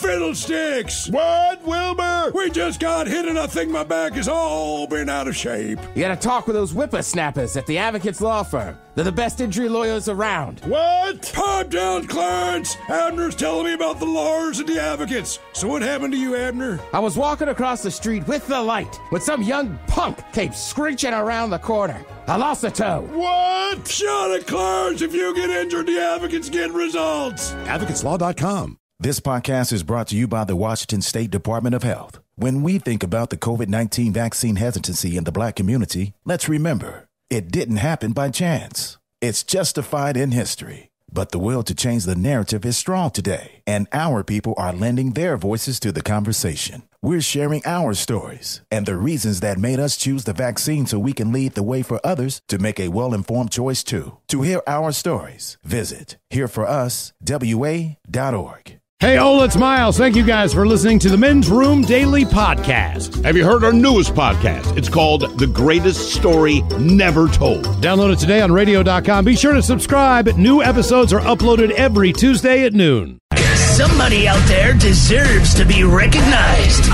fiddlesticks! What, Wilbur? We just got hit and I think my back has all been out of shape. You gotta talk with those whippersnappers at the Advocates Law Firm. They're the best injury lawyers around. What? Pipe down, Clarence! Abner's telling me about the lawyers and the advocates. So what happened to you, Abner? I was walking across the street with the light when some young punk came screeching around the corner. I lost a toe. What? Shut it, Clarence! If you get injured, the advocates get results. AdvocatesLaw.com. This podcast is brought to you by the Washington State Department of Health. When we think about the COVID-19 vaccine hesitancy in the Black community, let's remember, it didn't happen by chance. It's justified in history. But the will to change the narrative is strong today, and our people are lending their voices to the conversation. We're sharing our stories and the reasons that made us choose the vaccine so we can lead the way for others to make a well-informed choice too. To hear our stories, visit hereforuswa.org. Hey, Ola, it's Miles. Thank you guys for listening to the Men's Room Daily Podcast. Have you heard our newest podcast? It's called The Greatest Story Never Told. Download it today on radio.com. Be sure to subscribe. New episodes are uploaded every Tuesday at noon. Somebody out there deserves to be recognized.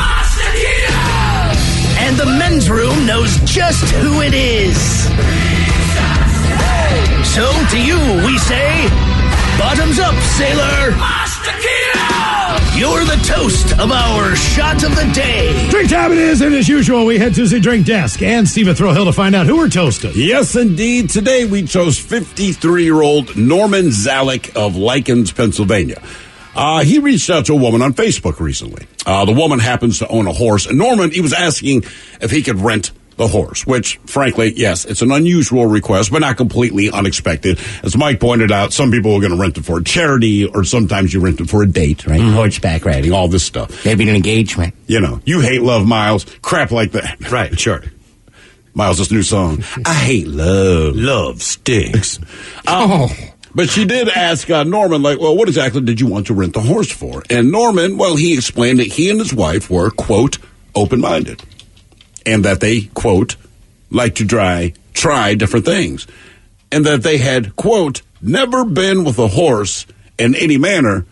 And the Men's Room knows just who it is. So to you, we say, bottoms up, sailor. You're the toast of our shot of the day. Drink time it is, and as usual, we head to the drink desk and Stephen Throwhill to find out who we're toasting. Yes, indeed. Today we chose 53-year-old Norman Zalek of Likens, Pennsylvania. He reached out to a woman on Facebook recently. The woman happens to own a horse, and Norman, he was asking if he could rent the horse, which, frankly, yes, it's an unusual request, but not completely unexpected. As Mike pointed out, some people are going to rent it for a charity, or sometimes you rent it for a date, right? Horseback riding, all this stuff. Maybe an engagement. You know, you hate love, Miles. Crap like that. Right, sure. Miles' new song, I hate love. Love stinks. But she did ask Norman, like, well, what exactly did you want to rent the horse for? And Norman, well, he explained that he and his wife were, quote, open-minded. And that they, quote, like to try different things. And that they had, quote, never been with a horse in any manner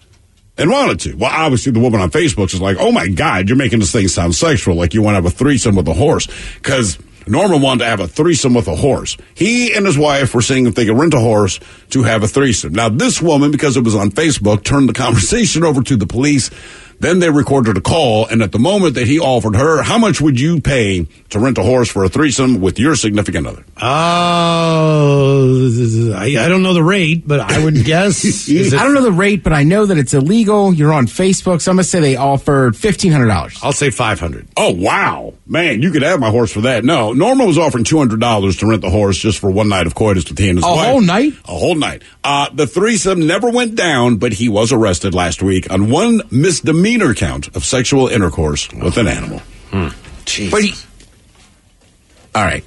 and wanted to. Well, obviously the woman on Facebook is like, oh my God, you're making this thing sound sexual, like you want to have a threesome with a horse. Because Norman wanted to have a threesome with a horse. He and his wife were saying if they could rent a horse to have a threesome. Now, this woman, because it was on Facebook, turned the conversation over to the police. Then they recorded a call, and at the moment that he offered her, how much would you pay to rent a horse for a threesome with your significant other? I don't know the rate, but I would guess. I don't know the rate, but I know that it's illegal. You're on Facebook, so I'm going to say they offered $1,500. I'll say $500. Oh, wow. Man, you could have my horse for that. No, Norma was offering $200 to rent the horse just for one night of coitus with he and his wife. A whole night? A whole night. The threesome never went down, but he was arrested last week on one misdemeanor count of sexual intercourse with an animal. Jeez. All right.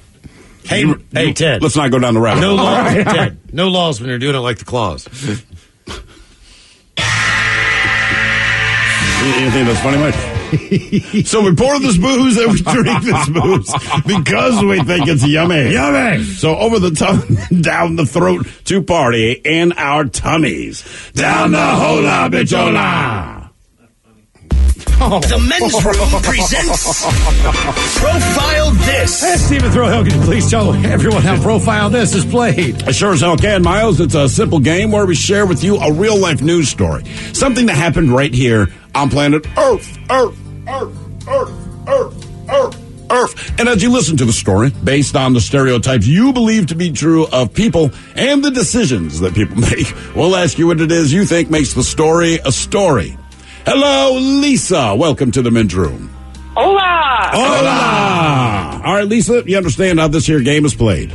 Hey, Ted. Let's not go down the rabbit hole. No laws, Ted. No laws when you're doing it like the claws. You think that's funny, Mike? So we pour this booze and we drink this booze because we think it's yummy. Yummy! So over the tongue, down the throat to party in our tummies. Down the hola bichola. The Men's Room presents Profile This. Hey, Stephen Throwhill, can you please tell everyone how Profile This is played? I sure as hell can, Miles. It's a simple game where we share with you a real-life news story. Something that happened right here on planet Earth. And as you listen to the story, based on the stereotypes you believe to be true of people and the decisions that people make, we'll ask you what it is you think makes the story a story. Hello, Lisa. Welcome to the Men's Room. Hola. Hola. All right, Lisa, you understand how this here game is played?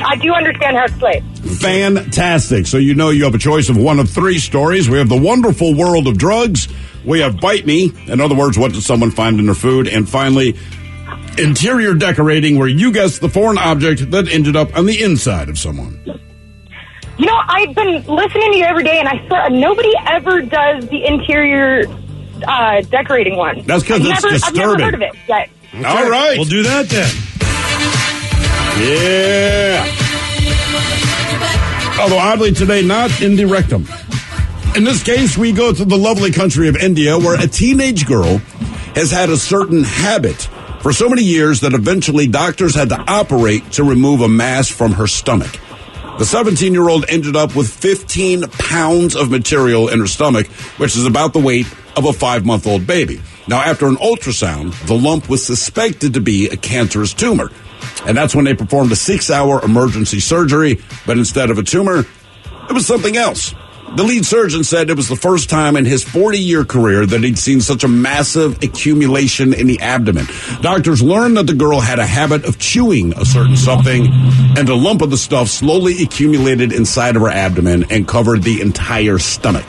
I do understand how it's played. Fantastic. So you know you have a choice of one of three stories. We have the wonderful world of drugs. We have Bite Me. In other words, what did someone find in their food? And finally, interior decorating, where you guess the foreign object that ended up on the inside of someone. You know, I've been listening to you every day, and I swear nobody ever does the interior decorating one. That's because it's disturbing. I've never heard of it yet. Okay. All right. We'll do that then. Yeah. Although oddly today, not in the rectum. In this case, we go to the lovely country of India, where a teenage girl has had a certain habit for so many years that eventually doctors had to operate to remove a mass from her stomach. The 17-year-old ended up with 15 pounds of material in her stomach, which is about the weight of a 5-month-old baby. Now, after an ultrasound, the lump was suspected to be a cancerous tumor. And that's when they performed a 6-hour emergency surgery, but instead of a tumor, it was something else. The lead surgeon said it was the first time in his 40-year career that he'd seen such a massive accumulation in the abdomen. Doctors learned that the girl had a habit of chewing a certain something, and a lump of the stuff slowly accumulated inside of her abdomen and covered the entire stomach.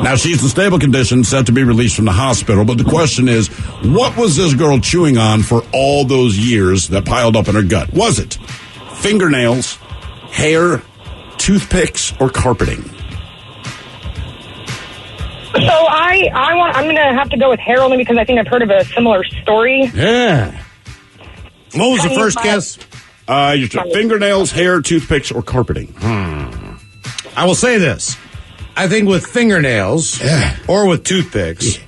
Now, she's in stable condition, set to be released from the hospital, but the question is, what was this girl chewing on for all those years that piled up in her gut? Was it fingernails, hair, toothpicks, or carpeting? So I'm going to have to go with hair only because I think I've heard of a similar story. Yeah. What was the first guess? You said fingernails, hair, toothpicks, or carpeting. I will say this. I think with fingernails or with toothpicks,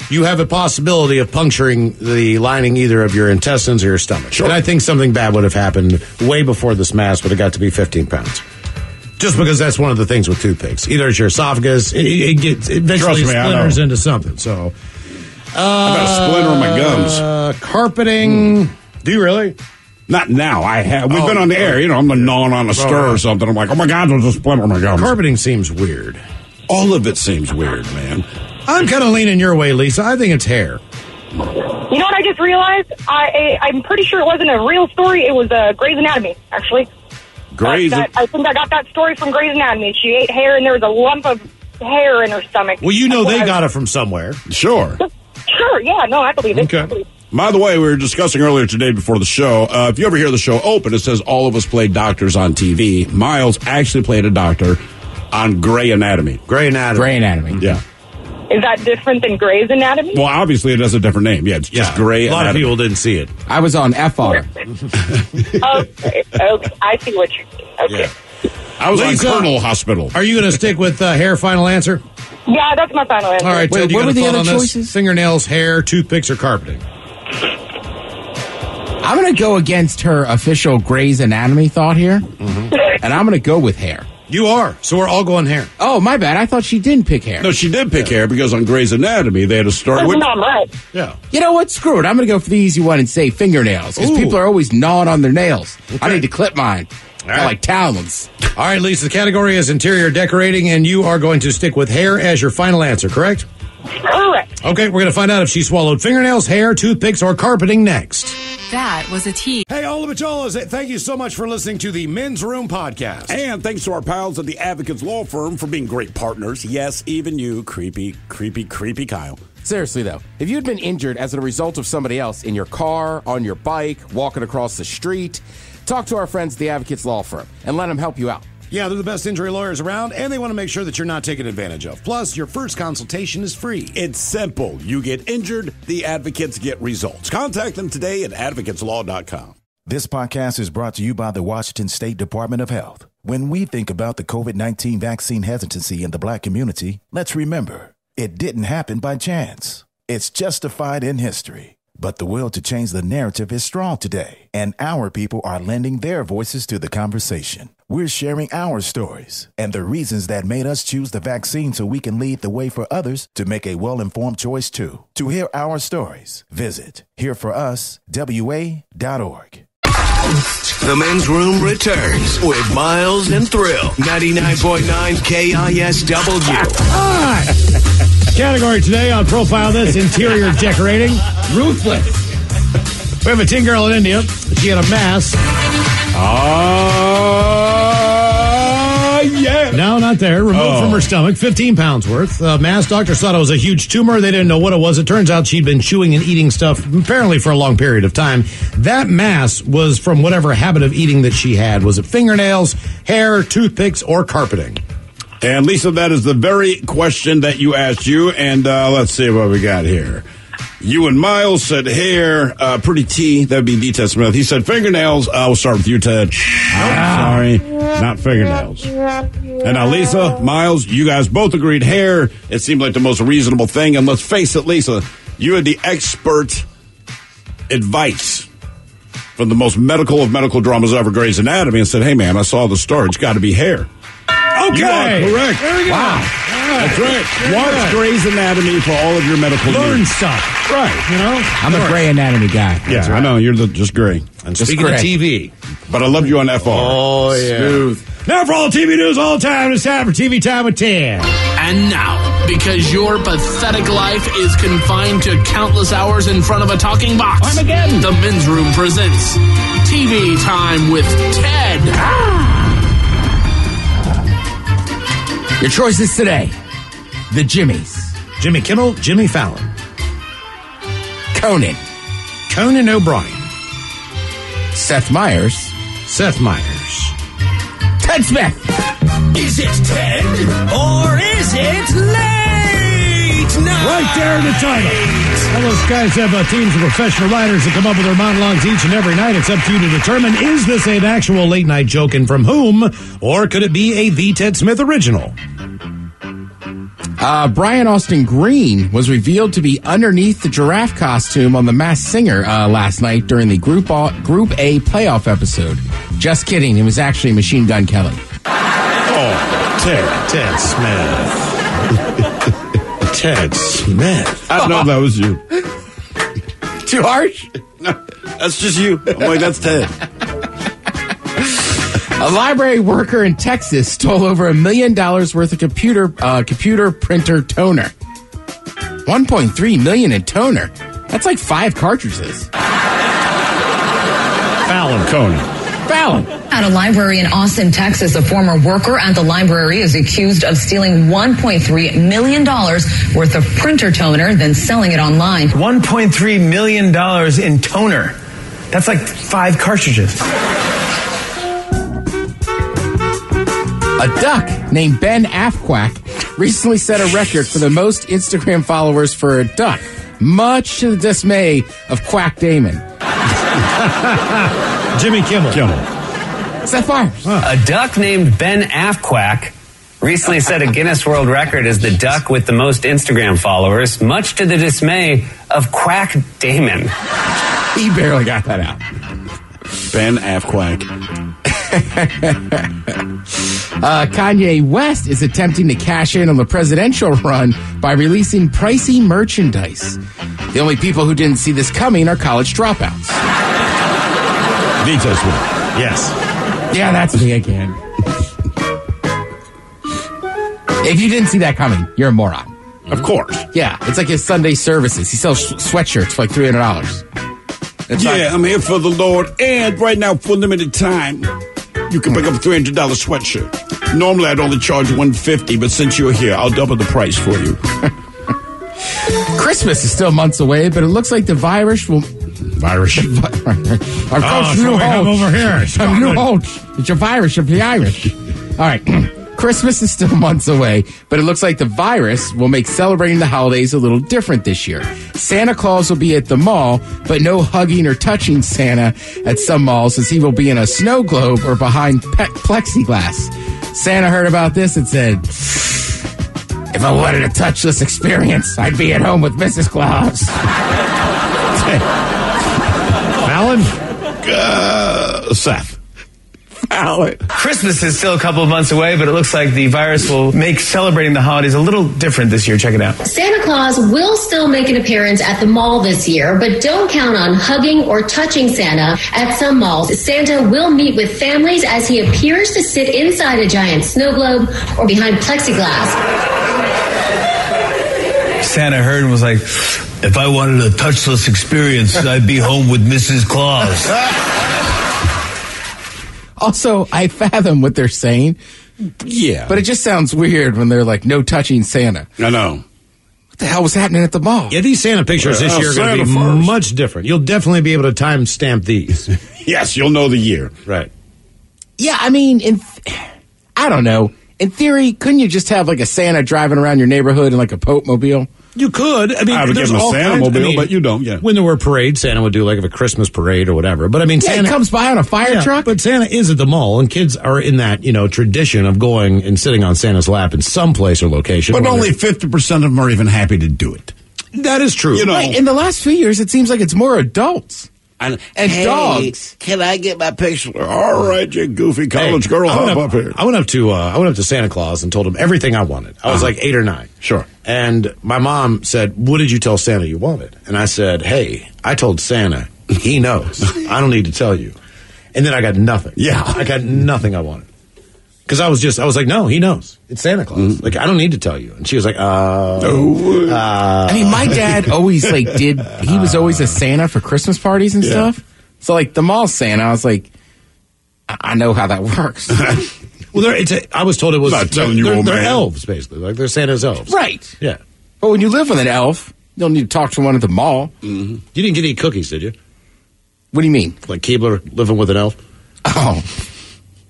you have a possibility of puncturing the lining either of your intestines or your stomach. Sure. And I think something bad would have happened way before this mass would have got to be 15 pounds. Just because that's one of the things with toothpicks. Either it's your esophagus, it eventually splinters into something. So, I've got a splinter in my gums. Carpeting. Do you really? Not now. I have. We've been on the air. You know, I'm gnawing on a stir or something. I'm like, oh my God, there's a splinter in my gums. Carpeting seems weird. All of it seems weird, man. I'm kind of leaning your way, Lisa. I think it's hair. You know what I just realized? I'm pretty sure it wasn't a real story. It was Grey's Anatomy, actually. Grey's. I think I got that story from Grey's Anatomy. She ate hair, and there was a lump of hair in her stomach. Well, you know they got it from somewhere. Sure. Sure, yeah, no, I believe it. Okay. By the way, we were discussing earlier today before the show, if you ever hear the show open, it says all of us play doctors on TV. Miles actually played a doctor on Grey Anatomy. Grey Anatomy. Grey Anatomy. Yeah. Is that different than Grey's Anatomy? Well, obviously it has a different name. Yeah, it's just Grey A lot Anatomy. of people didn't see it. I was on FR. Okay, I see what you're saying. Okay. Yeah. I was Lisa, on Colonel Hospital. Are you going to stick with hair final answer? Yeah, that's my final answer. All right, Ted, Wait, you what got were a the thought other on this? choices? Fingernails, hair, toothpicks, or carpeting? I'm going to go against her official Grey's Anatomy thought here, and I'm going to go with hair. You are. So we're all going hair. Oh, my bad. I thought she didn't pick hair. No, she did pick hair because on Grey's Anatomy they had a story. That's not right. Yeah. You know what? Screw it. I'm going to go for the easy one and say fingernails, because Ooh. people are always gnawing on their nails. I Okay. need to clip mine. I like talons. All right, Lisa, the category is interior decorating, and you are going to stick with hair as your final answer, correct? Correct. Okay, we're going to find out if she swallowed fingernails, hair, toothpicks, or carpeting next. That was a tease. Hey, all the Macholas, thank you so much for listening to the Men's Room Podcast. And thanks to our pals at the Advocates Law Firm for being great partners. Yes, even you, creepy Kyle. Seriously, though, if you'd been injured as a result of somebody else in your car, on your bike, walking across the street, talk to our friends at the Advocates Law Firm and let them help you out. Yeah, they're the best injury lawyers around, and they want to make sure that you're not taken advantage of. Plus, your first consultation is free. It's simple. You get injured, the advocates get results. Contact them today at advocateslaw.com. This podcast is brought to you by the Washington State Department of Health. When we think about the COVID-19 vaccine hesitancy in the Black community, let's remember, it didn't happen by chance. It's justified in history. But the will to change the narrative is strong today, and our people are lending their voices to the conversation. We're sharing our stories and the reasons that made us choose the vaccine so we can lead the way for others to make a well-informed choice too. To hear our stories, visit hereforuswa.org. The Men's Room returns with Miles and Thrill. 99.9 KISW. All right. Category today on Profile This, interior decorating. Ruthless. We have a teen girl in India. She had a mass. Yeah. No, not there. Removed from her stomach, 15 pounds worth. Mass. Doctors thought it was a huge tumor. They didn't know what it was. It turns out she'd been chewing and eating stuff apparently for a long period of time. That mass was from whatever habit of eating that she had. Was it fingernails, hair, toothpicks, or carpeting? And Lisa, that is the very question that you asked you. And let's see what we got here. You and Miles said hair. Pretty T. That'd be D. Smith. He said fingernails. We'll start with you, Ted. Sorry, not fingernails. And now, Lisa, Miles, you guys both agreed hair. It seemed like the most reasonable thing. And let's face it, Lisa, you had the expert advice from the most medical of medical dramas ever, Grey's Anatomy, and said, hey, man, I saw the story. It's got to be hair. Okay. You are correct. There we go. Wow. That's right. Watch Grey's Anatomy for all of your medical Learn needs. stuff. Right. You know? I'm a Grey Anatomy guy. Yeah, I know. You're just Grey. And Just speaking of Grey. TV. But I loved you on FR. Oh, yeah. Smooth. Now for all TV news all the time, it's time for TV Time with Ted. And now, because your pathetic life is confined to countless hours in front of a talking box, the Men's Room presents TV Time with Ted. Your choices today. The Jimmys. Jimmy Kimmel, Jimmy Fallon, Conan. Conan O'Brien, Seth Meyers. Seth Meyers. Ted Smith. Is it Ted or is it late night? Right there in the title. All those guys have teams of professional writers that come up with their monologues each and every night. It's up to you to determine, is this an actual late night joke and from whom, or could it be a The Ted Smith original? Brian Austin Green was revealed to be underneath the giraffe costume on The Masked Singer last night during the Group A playoff episode. Just kidding. It was actually Machine Gun Kelly. Oh, Ted Smith. Ted Smith. I don't know if that was you. Too harsh? No, that's just you. I'm like, that's Ted. A library worker in Texas stole over $1 million worth of computer printer toner. $1.3 million in toner. That's like 5 cartridges. Fallon. Conan. Fallon. At a library in Austin, Texas, a former worker at the library is accused of stealing $1.3 million worth of printer toner, then selling it online. $1.3 million in toner. That's like 5 cartridges. A duck named Ben Afquack recently set a record for the most Instagram followers for a duck, much to the dismay of Quack Damon. Jimmy Kimmel. Seth Meyers. A duck named Ben Afquack recently set a Guinness World Record as the duck with the most Instagram followers, much to the dismay of Quack Damon. He barely got that out. Ben Afquack. Kanye West is attempting to cash in on the presidential run by releasing pricey merchandise. The only people who didn't see this coming are college dropouts. Vito's one. Yes. Yeah, that's me again. If you didn't see that coming, you're a moron. Of course. Yeah, it's like his Sunday services. He sells sweatshirts for like $300. It's Yeah, I'm here for the Lord. And right now, for limited time, you can pick up a $300 sweatshirt. Normally, I'd only charge $150, but since you're here, I'll double the price for you. Christmas is still months away, but it looks like the virus will... Virus. Our coach, so new we have Holtz. over here. New Holtz. It's your virus, you're the Irish. All right. Christmas is still months away, but it looks like the virus will make celebrating the holidays a little different this year. Santa Claus will be at the mall, but no hugging or touching Santa at some malls, as he will be in a snow globe or behind plexiglass. Santa heard about this and said, if I wanted a touchless experience, I'd be at home with Mrs. Claus. Fallon? Seth. Fallon. Christmas is still a couple of months away, but it looks like the virus will make celebrating the holidays a little different this year. Check it out. Santa Claus will still make an appearance at the mall this year, but don't count on hugging or touching Santa at some malls. Santa will meet with families as he appears to sit inside a giant snow globe or behind plexiglass. Santa heard and was like, if I wanted a touchless experience, I'd be home with Mrs. Claus. Also, I fathom what they're saying. Yeah. But it just sounds weird when they're like, no touching Santa. I know. What the hell was happening at the mall? Yeah, these Santa pictures this year are going to be Santa first. much different. You'll definitely be able to timestamp these. Yes, you'll know the year. Right. Yeah, I mean, I don't know. In theory, couldn't you just have like a Santa driving around your neighborhood in like a Pope mobile? You could. I mean, I would give there's him a all Santa kinds- mobile, I mean, but you don't, yeah. When there were parades, Santa would do like a Christmas parade or whatever. But I mean, Yeah, Santa he comes by on a fire truck. But Santa is at the mall, and kids are in that, tradition of going and sitting on Santa's lap in some place or location. But whether- only 50% of them are even happy to do it. That is true. Right, in the last few years, it seems like it's more adults. And dogs. Can I get my picture? All right, you goofy college girl, hop up here. I went up to Santa Claus and told him everything I wanted. I was like 8 or 9. Sure. And my mom said, "What did you tell Santa you wanted?" And I said, "Hey, I told Santa. He knows. I don't need to tell you." And then I got nothing. Yeah. I got nothing I wanted. Because I was like, no, he knows. It's Santa Claus. Like, I don't need to tell you. And she was like, I mean, my dad always he was always a Santa for Christmas parties and stuff. So like the mall Santa, I was like, I know how that works. Well, I was told it was. Not telling you, they're old man. elves, basically. Like, they're Santa's elves. Right. Yeah. But when you live with an elf, you don't need to talk to one at the mall. Mm-hmm. You didn't get any cookies, did you? What do you mean? Like Keebler living with an elf? Oh,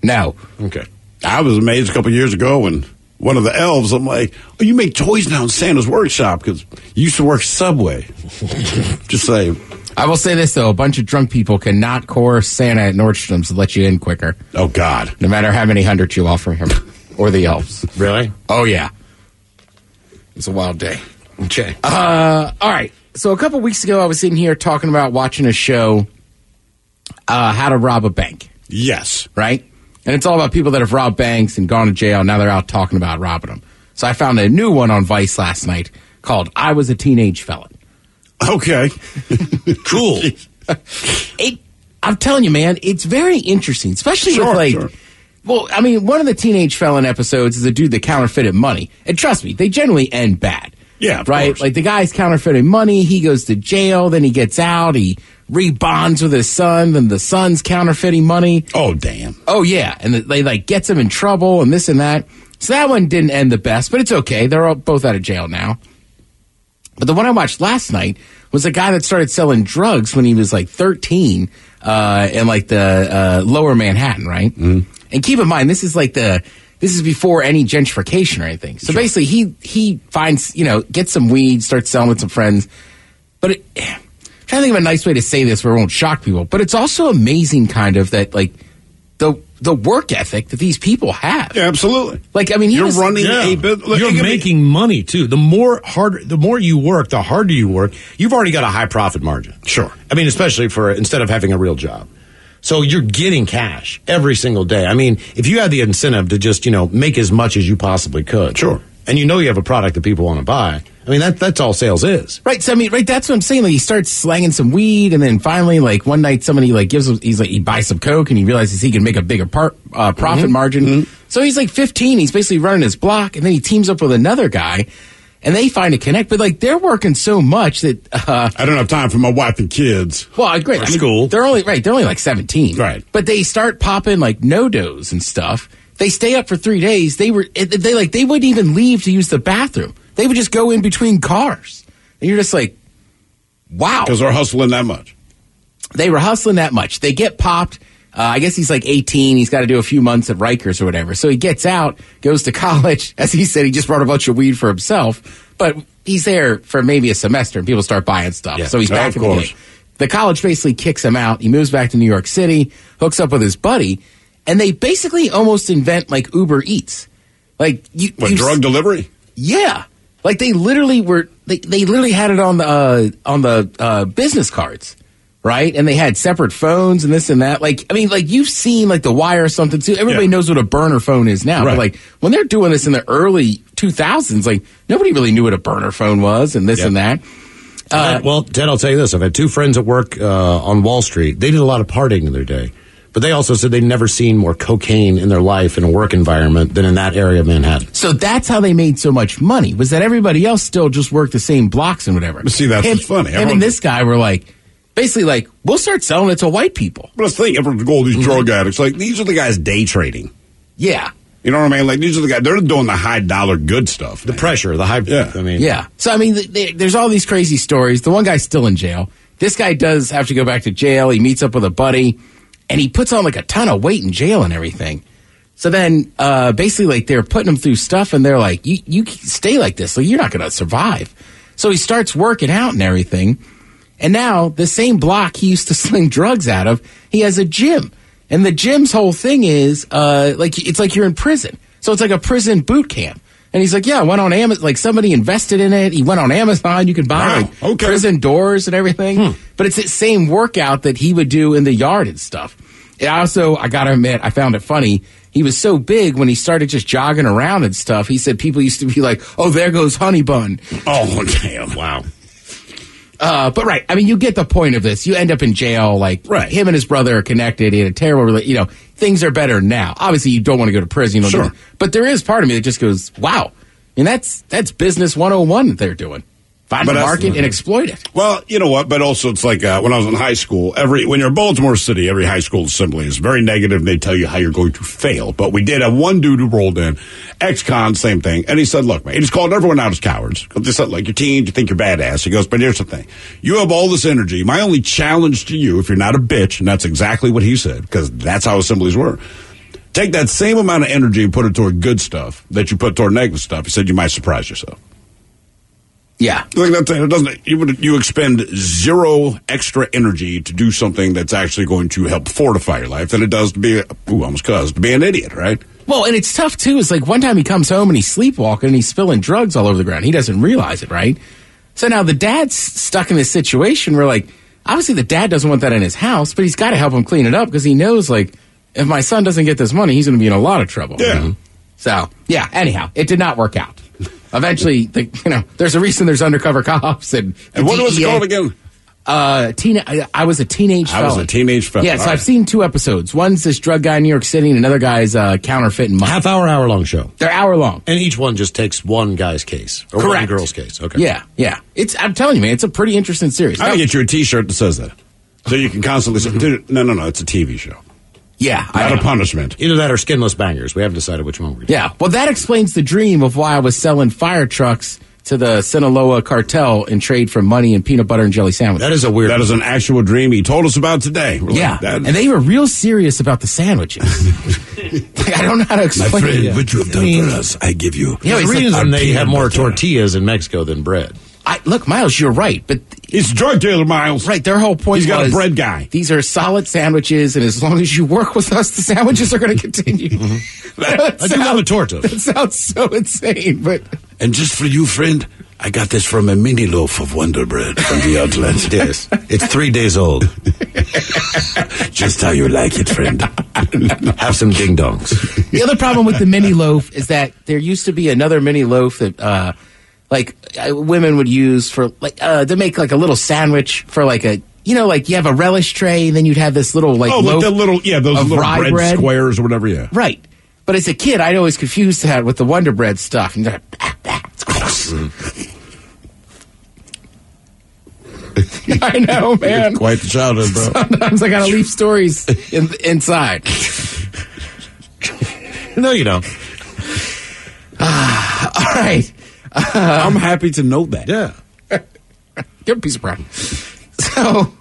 no. Okay. I was amazed a couple years ago when one of the elves, I'm like, oh, you make toys now in Santa's workshop because you used to work Subway. Just saying. I will say this, though. A bunch of drunk people cannot coerce Santa at Nordstrom's to let you in quicker. Oh, God. No matter how many hundreds you offer him. Or the elves. Really? Oh, yeah. It's a wild day. Okay. All right. So a couple weeks ago, I was sitting here talking about watching a show, How to Rob a Bank. Yes. Right? And it's all about people that have robbed banks and gone to jail. Now they're out talking about robbing them. So I found a new one on Vice last night called I Was a Teenage Felon. Okay. Cool. I'm telling you, man, it's very interesting, especially with Sure. well, I mean, one of the Teenage Felon episodes is a dude that counterfeited money. And trust me, they generally end bad. Yeah, of right? course. Like the guy's counterfeiting money, he goes to jail, then he gets out, he rebonds with his son, then the son's counterfeiting money. Oh, damn. Oh, yeah. And they like gets him in trouble and this and that. So that one didn't end the best, but it's okay. They're all both out of jail now. But the one I watched last night was a guy that started selling drugs when he was like 13 in like the lower Manhattan, right? Mm. And keep in mind, this is before any gentrification or anything. So basically, he finds, gets some weed, starts selling with some friends. But I'm trying to think of a nice way to say this where it won't shock people. But it's also amazing, kind of, that like the work ethic that these people have. Yeah, absolutely. Like, I mean, you're running a business. You're making money too. The more you work, the harder you work. You've already got a high profit margin. Sure. I mean, especially instead of having a real job. So you're getting cash every single day. I mean, if you had the incentive to just, make as much as you possibly could. Sure. And you have a product that people want to buy. I mean, that's all sales is. Right. So, I mean, that's what I'm saying. Like, he starts slanging some weed, and then finally, like, one night somebody, like, he buys some Coke, and he realizes he can make a bigger profit margin. Mm-hmm. So he's, like, 15. He's basically running his block, and then he teams up with another guy, and they find a connect. But, like, they're working so much that... I don't have time for my wife and kids. Well, great. School. They're only like 17. Right. But they start popping, like, no-dos and stuff. They stay up for 3 days. They wouldn't even leave to use the bathroom. They would just go in between cars. And you're just like, wow. Because they're hustling that much. They were hustling that much. They get popped. I guess he's like 18. He's got to do a few months at Rikers or whatever. So he gets out, goes to college. As he said, he just brought a bunch of weed for himself. But he's there for maybe a semester, and people start buying stuff. Yeah. So he's back in the game. The college basically kicks him out. He moves back to New York City, hooks up with his buddy, and they basically almost invent like Uber Eats. Like drug delivery? Yeah. Like they literally had it on the business cards, right? And they had separate phones and this and that. Like, I mean, like you've seen like The Wire or something too. Everybody knows what a burner phone is now. Right. But like when they're doing this in the early 2000s, like nobody really knew what a burner phone was and this and that. Well, Ted, I'll tell you this. I've had 2 friends at work on Wall Street. They did a lot of partying in their day. But they also said they'd never seen more cocaine in their life in a work environment than in that area of Manhattan. So that's how they made so much money, was that everybody else still just worked the same blocks and whatever. But see, that's what's funny. Him and this guy were like, basically like, we'll start selling it to white people. But let's think, everyone's go, these drug addicts, like these are the guys day trading. Yeah. You know what I mean? Like these are the guys, they're doing the high dollar good stuff. The pressure, the high, Yeah. So, I mean, there's all these crazy stories. The one guy's still in jail. This guy does have to go back to jail. He meets up with a buddy. And he puts on like a ton of weight in jail and everything. So then basically like they're putting him through stuff and they're like, you stay like this. Like you're not going to survive. So he starts working out and everything. And now the same block he used to sling drugs out of, he has a gym. And the gym's whole thing is it's like you're in prison. So it's like a prison boot camp. And he's like, yeah, I went on Amazon. Like somebody invested in it. He went on Amazon. You can buy prison doors and everything. But it's the same workout that he would do in the yard and stuff. And also, I got to admit, I found it funny. He was so big when he started just jogging around and stuff. He said people used to be like, oh, there goes Honey Bun. Oh, damn. Wow. But right, I mean, you get the point of this. You end up in jail, him and his brother are connected. He had a terrible, things are better now. Obviously, you don't want to go to prison. Sure. But there is part of me that just goes, wow. And that's business 101 that they're doing. Find the market and exploit it. Well, you know what? But also, it's like when I was in high school, when you're in Baltimore City, every high school assembly is very negative, and they tell you how you're going to fail. But we did have one dude who rolled in, ex-con, same thing, and he said, look, man, he just called everyone out as cowards. They said, like, you're teens, you think you're badass. He goes, but here's the thing. You have all this energy. My only challenge to you, if you're not a bitch, and that's exactly what he said, because that's how assemblies were, take that same amount of energy and put it toward good stuff that you put toward negative stuff. He said you might surprise yourself. Yeah. Like you expend zero extra energy to do something that's actually going to help fortify your life than it does to be an idiot, right? Well, and it's tough, too. It's like one time he comes home and he's sleepwalking and he's spilling drugs all over the ground. He doesn't realize it, right? So now the dad's stuck in this situation where, obviously the dad doesn't want that in his house, but he's got to help him clean it up because he knows, if my son doesn't get this money, he's going to be in a lot of trouble. Yeah. So, yeah, anyhow, it did not work out. Eventually, there's a reason there's undercover cops and what was it called again? I was a teenage felon. I was a teenage felon. Yeah, so I've seen 2 episodes. One's this drug guy in New York City, and another guy's counterfeiting money. Hour long show. They're hour long, and each one just takes one guy's case or correct. One girl's case. Okay. Yeah. I'm telling you, man, it's a pretty interesting series. I can get you a T-shirt that says that, so you can constantly say, "No, it's a TV show." Yeah, not a punishment. Either that or skinless bangers. We haven't decided which one we're doing. Yeah, well, that explains the dream of why I was selling fire trucks to the Sinaloa cartel in trade for money and peanut butter and jelly sandwiches. That is an actual dream he told us about today. And they were real serious about the sandwiches. I don't know how to explain My friend, it. what you have done for us, I give you. Yeah, the reason they have more tortillas in Mexico than bread. Look, Miles, you're right, but he's a drug dealer, Miles. Right, their whole point He's got a bread guy. These are solid sandwiches, and as long as you work with us, the sandwiches are going to continue. I do love a torta. That sounds so insane, but... And just for you, friend, I got this from a mini loaf of Wonder Bread from the outlet. Yes, it's 3 days old. Just how you like it, friend. Have some ding-dongs. The other problem with the mini loaf is that there used to be another mini loaf that... women would use for to make a little sandwich for you have a relish tray and then you'd have this little loaf those little rye bread squares or whatever. Yeah, right. But as a kid, I'd always confused that with the Wonder Bread stuff. And it's gross. I know, man. It's quite the childhood, bro. Sometimes I gotta leave stories inside. No, you don't. All right. I'm happy to know that. Yeah. Good piece of pride. So,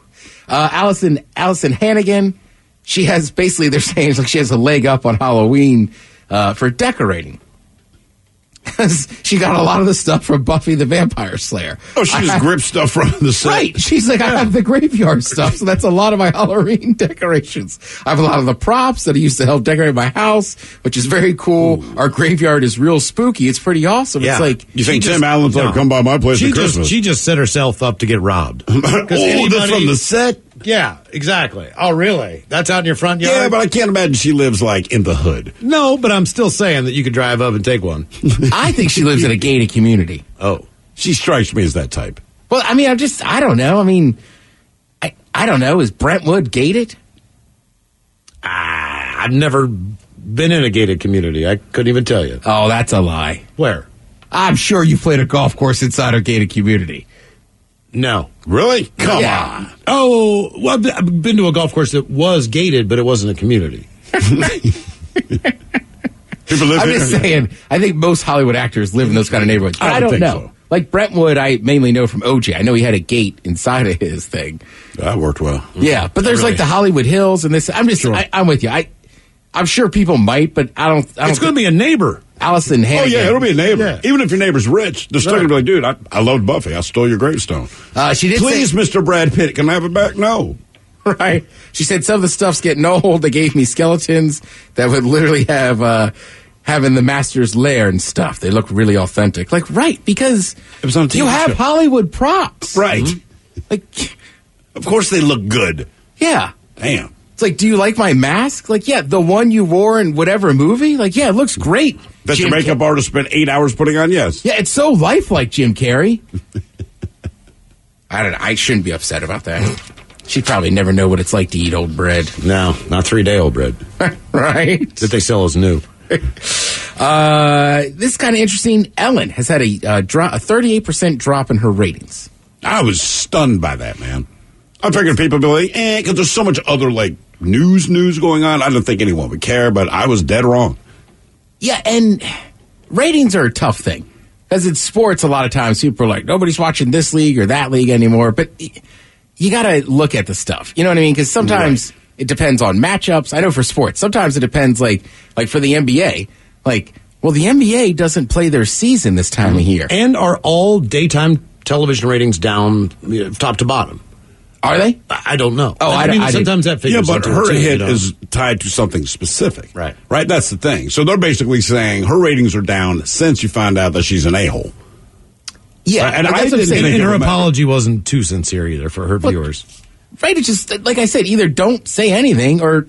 Allison Hannigan, she has basically, they're saying it's like she has a leg up on Halloween for decorating. She got a lot of the stuff from Buffy the Vampire Slayer. Oh, she just gripped stuff from the set. Right. She's like, I have the graveyard stuff, so that's a lot of my Halloween decorations. I have a lot of the props that I used to help decorate my house, which is very cool. Ooh. Our graveyard is real spooky. It's pretty awesome. Yeah. It's like... You think Tim Allen's like, come by my place at Christmas? She just set herself up to get robbed. That's from the set? Yeah, exactly. Oh, really? That's out in your front yard? Yeah, but I can't imagine she lives, in the hood. No, but I'm still saying that you could drive up and take one. I think she lives in a gated community. Oh. She strikes me as that type. Well, I mean, I don't know. I mean, I don't know. Is Brentwood gated? I've never been in a gated community. I couldn't even tell you. Oh, that's a lie. Where? I'm sure you played a golf course inside a gated community. No. Really? Come on. Oh, well, I've been to a golf course that was gated, but it wasn't a community. People live I'm just saying, I think most Hollywood actors live in those kind of neighborhoods. But I don't know. So. Like Brentwood, I mainly know from OJ. I know he had a gate inside of his thing. That worked well. Yeah, but there's the Hollywood Hills and this. I'm just, sure. I'm with you. I'm sure people might, but I don't. It's going to be a neighbor. Allison Hannigan. Oh, yeah, it'll be a neighbor. Yeah. Even if your neighbor's rich, they're still going to be like, dude, I loved Buffy. I stole your gravestone. She did Please, say, Mr. Brad Pitt, can I have it back? No. right. She said some of the stuff's getting old. They gave me skeletons that would literally have having the master's lair and stuff. They look really authentic. Like, right, because It was on a TV you have show. Hollywood props. Right. Like, Of course they look good. yeah. Damn. It's like, do you like my mask? Like, yeah, the one you wore in whatever movie? Like, yeah, it looks great. That your Jim makeup artist spent 8 hours putting on? Yes. Yeah, it's so lifelike, Jim Carrey. I don't know. I shouldn't be upset about that. She'd probably never know what it's like to eat old bread. No, not 3-day-old bread Right? that they sell as new. This is kind of interesting. Ellen has had a 38% drop in her ratings. I was stunned by that, man. I figured people would be like, because there's so much other, like, news going on. I don't think anyone would care, but I was dead wrong. Yeah, and ratings are a tough thing. Because it's sports, a lot of times people are like, nobody's watching this league or that league anymore. But you got to look at the stuff. You know what I mean? Because sometimes it depends on matchups. I know for sports, sometimes it depends, like for the NBA. Like, well, the NBA doesn't play their season this time of year. And are all daytime television ratings down top to bottom? Are they? I don't know. Oh, I mean, sometimes that figures. Yeah, but into her it too, hit you know? is tied to something specific. Right. Right? That's the thing. So they're basically saying her ratings are down since you find out that she's an a-hole. Yeah, And like, I that's what I'm didn't saying. think And her it mattered. apology wasn't too sincere either for her viewers. Right, it's just, like I said, either don't say anything or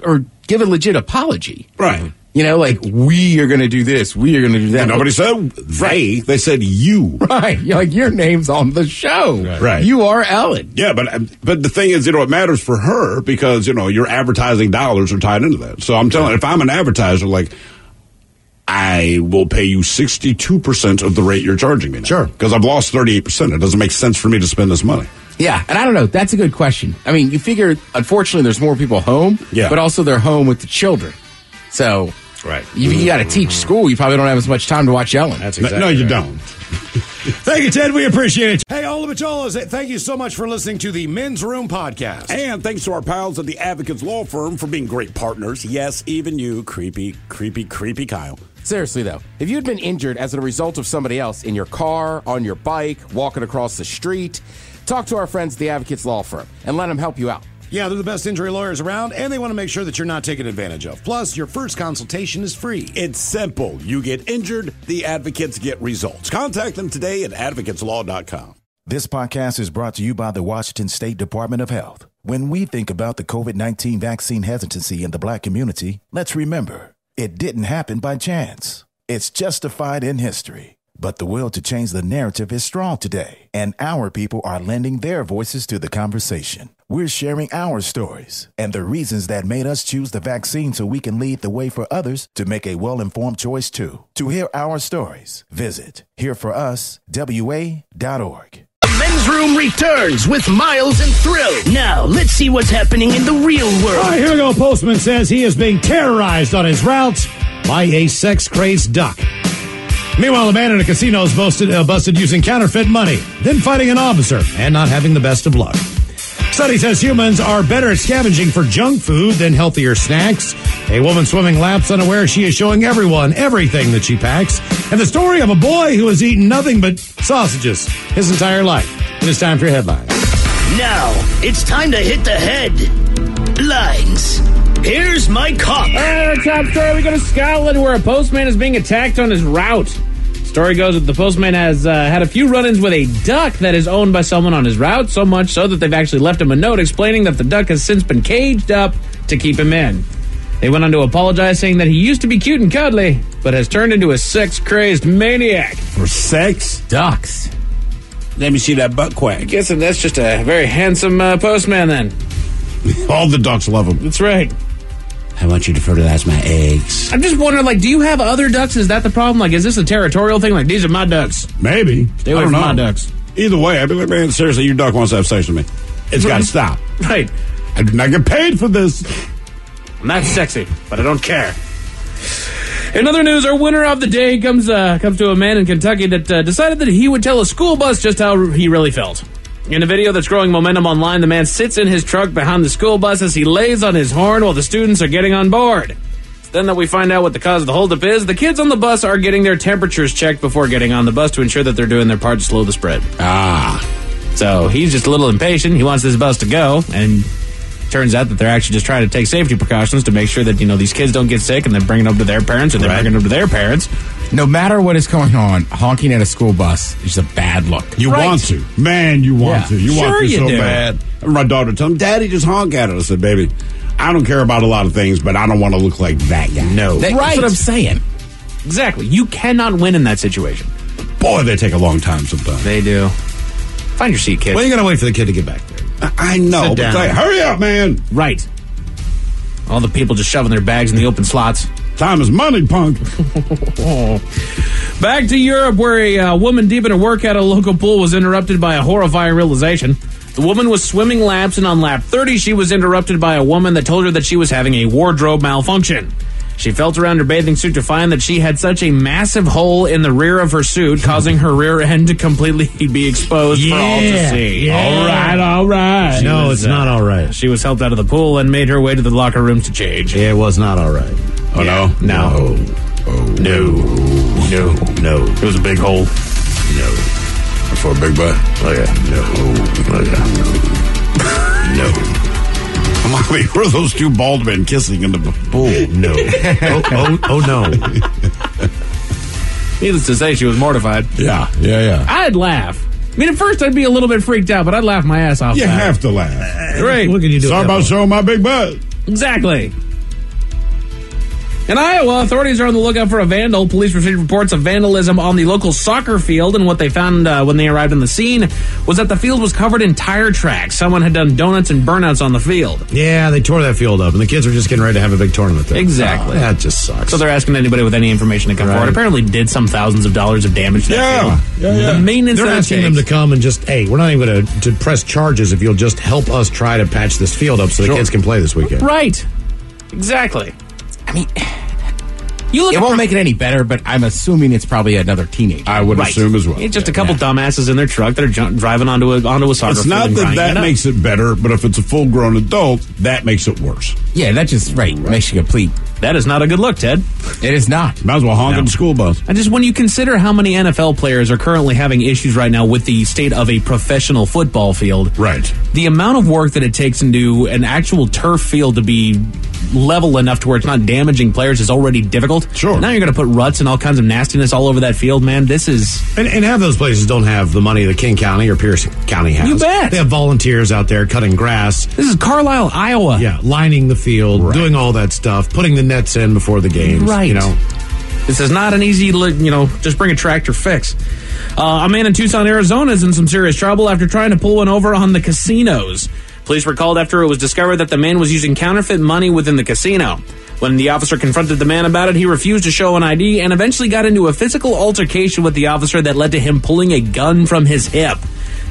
give a legit apology. Right. You know, like, we are going to do this, we are going to do that. And nobody said they said you. Right, you're like, your name's on the show. Right. You are Ellen. Yeah, but the thing is, it matters for her because, your advertising dollars are tied into that. So I'm telling you, if I'm an advertiser, like, I will pay you 62% of the rate you're charging me now. Sure. Because I've lost 38%. It doesn't make sense for me to spend this money. Yeah, and I don't know, that's a good question. I mean, you figure, unfortunately, there's more people home, Yeah. but also they're home with the children. So, Right. you got to teach school, you probably don't have as much time to watch Ellen. That's No, exactly you right. don't. Thank you, Ted. We appreciate it. Hey, all the Macholas, thank you so much for listening to the Men's Room Podcast. And thanks to our pals at the Advocates Law Firm for being great partners. Yes, even you, creepy Kyle. Seriously, though, if you'd been injured as a result of somebody else in your car, on your bike, walking across the street, talk to our friends at the Advocates Law Firm and let them help you out. Yeah, they're the best injury lawyers around, and they want to make sure that you're not taken advantage of. Plus, your first consultation is free. It's simple. You get injured, the advocates get results. Contact them today at advocateslaw.com. This podcast is brought to you by the Washington State Department of Health. When we think about the COVID-19 vaccine hesitancy in the Black community, let's remember, it didn't happen by chance. It's justified in history. But the will to change the narrative is strong today, and our people are lending their voices to the conversation. We're sharing our stories and the reasons that made us choose the vaccine so we can lead the way for others to make a well-informed choice too. To hear our stories, visit hereforus.wa.org. The Men's Room returns with Miles and Thrill. Now, let's see what's happening in the real world. All right, here we go. Postman says he is being terrorized on his route by a sex-crazed duck. Meanwhile, a man in a casino is busted using counterfeit money, then fighting an officer and not having the best of luck. Study says humans are better at scavenging for junk food than healthier snacks. A woman swimming laps unaware she is showing everyone everything that she packs. And the story of a boy who has eaten nothing but sausages his entire life. It is time for your headlines. Now, it's time to hit the headlines. Here's my cop. All right, our top story, we go to Scotland, where a postman is being attacked on his route. Story goes that the postman has had a few run-ins with a duck that is owned by someone on his route, so much so that they've actually left him a note explaining that the duck has since been caged up to keep him in. They went on to apologize, saying that he used to be cute and cuddly, but has turned into a sex-crazed maniac. For sex? Ducks. Let me see that butt quack. I guess that's just a very handsome postman, then. All the ducks love him. That's right. I want you to fertilize my eggs. I'm just wondering, like, do you have other ducks? Is that the problem? Like, is this a territorial thing? Like, these are my ducks. Maybe. Stay away from my ducks. Either way, I'd be like, man, seriously, your duck wants to have sex with me. It's got to stop. Right. I do not get paid for this. I'm not sexy, but I don't care. In other news, our winner of the day comes to a man in Kentucky that decided that he would tell a school bus just how he really felt. In a video that's growing momentum online, the man sits in his truck behind the school bus as he lays on his horn while the students are getting on board. Then that we find out what the cause of the holdup is, the kids on the bus are getting their temperatures checked before getting on the bus to ensure that they're doing their part to slow the spread. So he's just a little impatient. He wants this bus to go, and turns out that they're actually just trying to take safety precautions to make sure that, these kids don't get sick and then bring them to their parents and then bring them to their parents. No matter what is going on, honking at a school bus is a bad look. You want to. Man, you want to. You want to so bad. My daughter told me, Daddy, just honk at it. I said, baby, I don't care about a lot of things, but I don't want to look like that guy. No. That's what I'm saying. Exactly. You cannot win in that situation. Boy, they take a long time sometimes. They do. Find your seat, kid. Well, you got to wait for the kid to get back there. I know. But like, hurry up, man. Right. All the people just shoving their bags in the open slots. Time is money, punk. Back to Europe, where a woman deep in a workout at a local pool was interrupted by a horrifying realization. The woman was swimming laps, and on lap 30, she was interrupted by a woman that told her that she was having a wardrobe malfunction. She felt around her bathing suit to find that she had such a massive hole in the rear of her suit, causing her rear end to completely be exposed for all to see. Yeah. All right. No, it's not all right. She was helped out of the pool and made her way to the locker room to change. Yeah, it was not all right. Oh, yeah. No. No. It was a big hole. No. For a big butt? Oh, yeah. No. Mommy, were those two bald men kissing in the pool? No. Oh, no. Needless to say, she was mortified. Yeah. I'd laugh. I mean, at first I'd be a little bit freaked out, but I'd laugh my ass off. You have to laugh. Right. What can you do? Sorry about showing my big butt. Exactly. In Iowa, authorities are on the lookout for a vandal. Police received reports of vandalism on the local soccer field, and what they found when they arrived on the scene was that the field was covered in tire tracks. Someone had done donuts and burnouts on the field. Yeah, they tore that field up, and the kids were just getting ready to have a big tournament there. Exactly. That just sucks. So they're asking anybody with any information to come forward. Apparently did some thousands of dollars of damage to that field. Yeah. The maintenance they're asking them to come and just, hey, we're not even going to press charges if you'll just help us try to patch this field up so the kids can play this weekend. Right. Exactly. I mean... It won't make it any better, but I'm assuming it's probably another teenager. I would assume as well. It's just a couple dumbasses in their truck that are driving onto a soccer field. It's not that makes it better, but if it's a full-grown adult, that makes it worse. Yeah, that just makes you complete. That is not a good look, Ted. It is not. Might as well honk at the school bus. And just when you consider how many NFL players are currently having issues right now with the state of a professional football field, right? The amount of work that it takes into an actual turf field to be level enough to where it's not damaging players is already difficult. Sure. Now you're going to put ruts and all kinds of nastiness all over that field, man. This is... And half those places don't have the money that King County or Pierce County has. You bet. They have volunteers out there cutting grass. This is Carlisle, Iowa. Yeah, lining the field, doing all that stuff, putting the nets in before the games. Right. You know. This is not an easy, just bring a tractor fix. A man in Tucson, Arizona is in some serious trouble after trying to pull one over on the casinos. Police were called after it was discovered that the man was using counterfeit money within the casino. When the officer confronted the man about it, he refused to show an ID and eventually got into a physical altercation with the officer that led to him pulling a gun from his hip.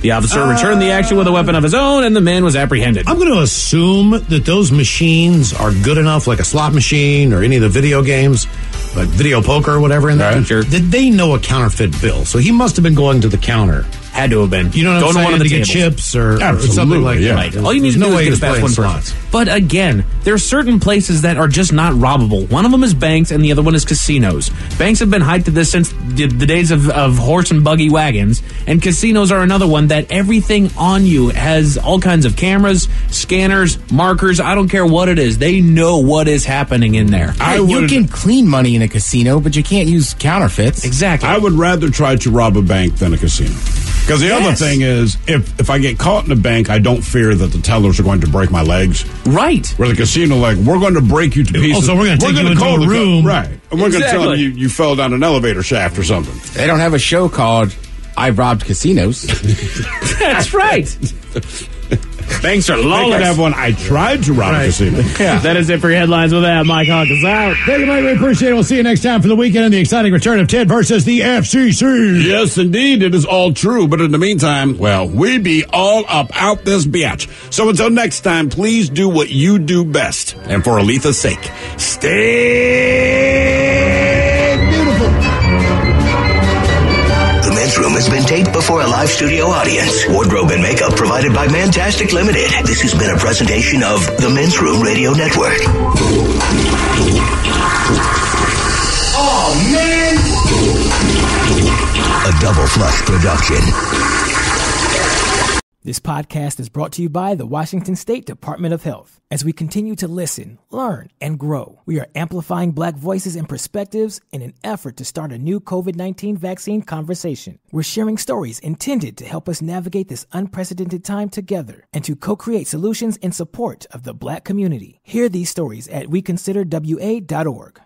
The officer returned the action with a weapon of his own, and the man was apprehended. I'm going to assume that those machines are good enough, like a slot machine or any of the video games, like video poker or whatever in there. Sure. Did they know a counterfeit bill? So he must have been going to the counter. Had to have been. You know what I'm saying? One of the to get chips or something like that. Right. All you need to do is get past one person. But again, there are certain places that are just not robbable. One of them is banks, and the other one is casinos. Banks have been hyped to this since the days of horse and buggy wagons, and casinos are another one that everything on you has all kinds of cameras, scanners, markers. I don't care what it is. They know what is happening in there. You can clean money in a casino, but you can't use counterfeits. Exactly. I would rather try to rob a bank than a casino. Because the other thing is, if I get caught in a bank, I don't fear that the tellers are going to break my legs. Right. Where the casino, we're going to break you to pieces. Also, we're going to take you into a room. Right. And we're going to tell them you fell down an elevator shaft or something. They don't have a show called I've Robbed Casinos. That's right. Banks are lawless. They could have one, I tried to rob a casino. Yeah. That is it for your headlines with that. Mike Hawk is out. Thank you, Mike. We appreciate it. We'll see you next time for the weekend and the exciting return of Ted versus the FCC. Yes, indeed. It is all true. But in the meantime, we be all up out this biatch. So until next time, please do what you do best. And for Aletha's sake, stay beautiful. The Men's Room has been taped before a live studio audience. Wardrobe and makeup provided by Mantastic Limited. This has been a presentation of the Men's Room Radio Network. Oh, man! A Double Flush production. This podcast is brought to you by the Washington State Department of Health. As we continue to listen, learn, and grow, we are amplifying Black voices and perspectives in an effort to start a new COVID-19 vaccine conversation. We're sharing stories intended to help us navigate this unprecedented time together and to co-create solutions in support of the Black community. Hear these stories at weconsiderwa.org.